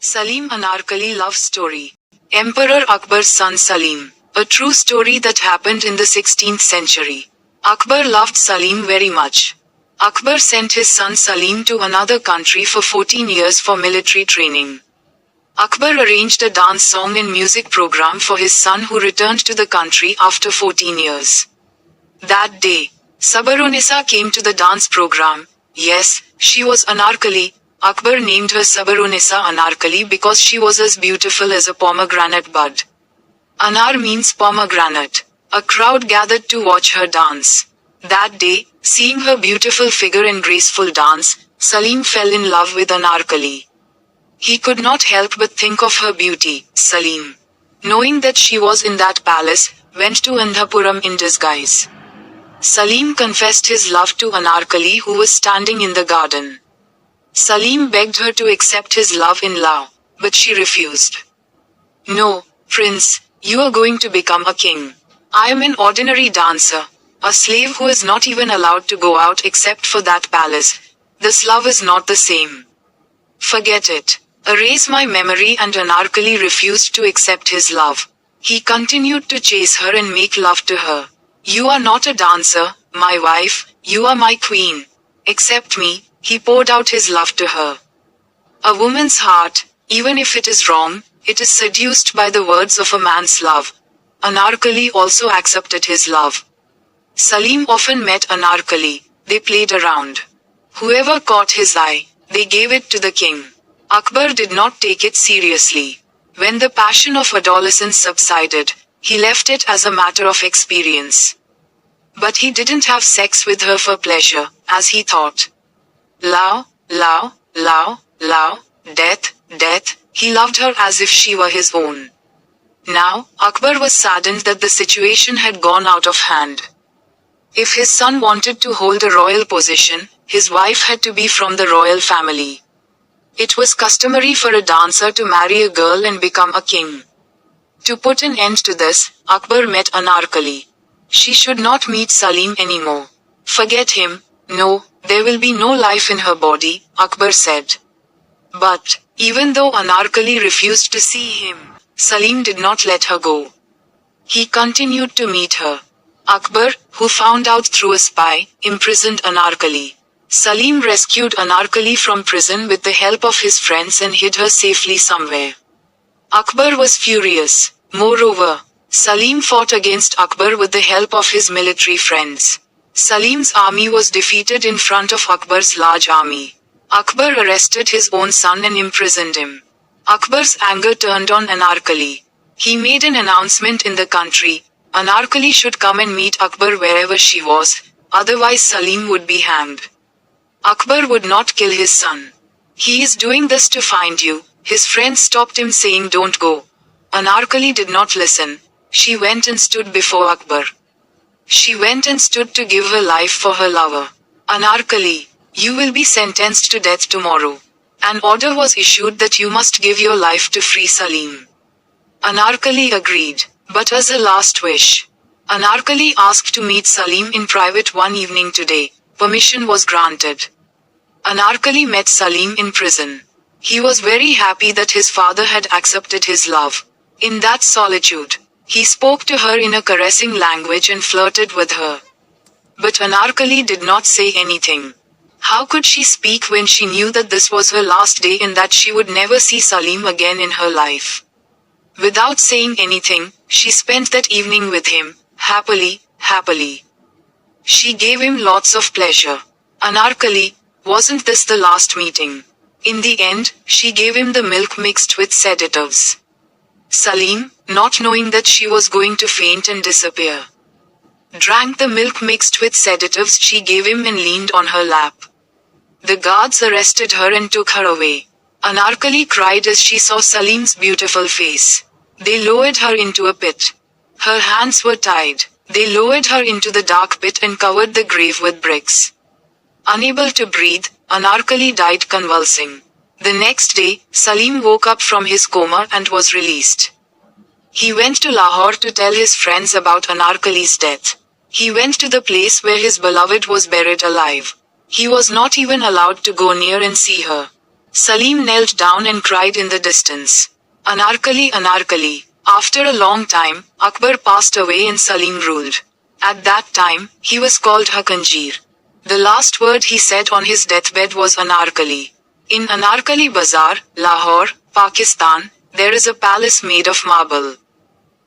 Salim Anarkali Love Story. Emperor Akbar's son Salim. A true story that happened in the 16th century. Akbar loved Salim very much. Akbar sent his son Salim to another country for 14 years for military training. Akbar arranged a dance song and music program for his son who returned to the country after 14 years. That day, Sabarunisa came to the dance program. Yes, she was Anarkali. Akbar named her Sabarunisa Anarkali because she was as beautiful as a pomegranate bud. Anar means pomegranate. A crowd gathered to watch her dance. That day, seeing her beautiful figure and graceful dance, Salim fell in love with Anarkali. He could not help but think of her beauty. Salim, knowing that she was in that palace, went to Andhapuram in disguise. Salim confessed his love to Anarkali who was standing in the garden. Salim begged her to accept his love, but she refused. No, prince, you are going to become a king. I am an ordinary dancer, a slave who is not even allowed to go out except for that palace. This love is not the same. Forget it. Erase my memory. And Anarkali refused to accept his love. He continued to chase her and make love to her. You are not a dancer, my wife, you are my queen. Accept me. He poured out his love to her. A woman's heart, even if it is wrong, it is seduced by the words of a man's love. Anarkali also accepted his love. Salim often met Anarkali. They played around. Whoever caught his eye, they gave it to the king. Akbar did not take it seriously. When the passion of adolescence subsided, he left it as a matter of experience. But he didn't have sex with her for pleasure, as he thought. Lao, death, death, he loved her as if she were his own. Now, Akbar was saddened that the situation had gone out of hand. If his son wanted to hold a royal position, his wife had to be from the royal family. It was customary for a dancer to marry a girl and become a king. To put an end to this, Akbar met Anarkali. She should not meet Salim anymore. Forget him. No, there will be no life in her body, Akbar said. But, even though Anarkali refused to see him, Salim did not let her go. He continued to meet her. Akbar, who found out through a spy, imprisoned Anarkali. Salim rescued Anarkali from prison with the help of his friends and hid her safely somewhere. Akbar was furious. Moreover, Salim fought against Akbar with the help of his military friends. Salim's army was defeated in front of Akbar's large army. Akbar arrested his own son and imprisoned him. Akbar's anger turned on Anarkali. He made an announcement in the country. Anarkali should come and meet Akbar wherever she was, otherwise Salim would be hanged. Akbar would not kill his son. He is doing this to find you. His friends stopped him saying don't go. Anarkali did not listen. She went and stood before Akbar. She went and stood to give her life for her lover. Anarkali, you will be sentenced to death tomorrow. An order was issued that you must give your life to free Salim. Anarkali agreed, but as a last wish. Anarkali asked to meet Salim in private one evening today. Permission was granted. Anarkali met Salim in prison. He was very happy that his father had accepted his love. In that solitude, he spoke to her in a caressing language and flirted with her. But Anarkali did not say anything. How could she speak when she knew that this was her last day and that she would never see Salim again in her life? Without saying anything, she spent that evening with him, happily. She gave him lots of pleasure. Anarkali, wasn't this the last meeting? In the end, she gave him the milk mixed with sedatives. Salim, not knowing that she was going to faint and disappear, drank the milk mixed with sedatives she gave him and leaned on her lap. The guards arrested her and took her away. Anarkali cried as she saw Salim's beautiful face. They lowered her into a pit. Her hands were tied. They lowered her into the dark pit and covered the grave with bricks. Unable to breathe, Anarkali died convulsing. The next day, Salim woke up from his coma and was released. He went to Lahore to tell his friends about Anarkali's death. He went to the place where his beloved was buried alive. He was not even allowed to go near and see her. Salim knelt down and cried in the distance, Anarkali, Anarkali. After a long time, Akbar passed away and Salim ruled. At that time, he was called Hakanjir. The last word he said on his deathbed was Anarkali. In Anarkali Bazaar, Lahore, Pakistan, there is a palace made of marble.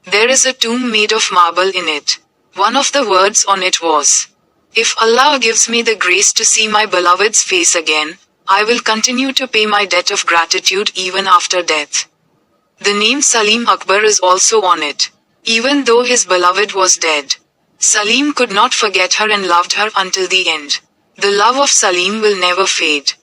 There is a tomb made of marble in it. One of the words on it was, If Allah gives me the grace to see my beloved's face again, I will continue to pay my debt of gratitude even after death. The name Salim Akbar is also on it. Even though his beloved was dead, Salim could not forget her and loved her until the end. The love of Salim will never fade.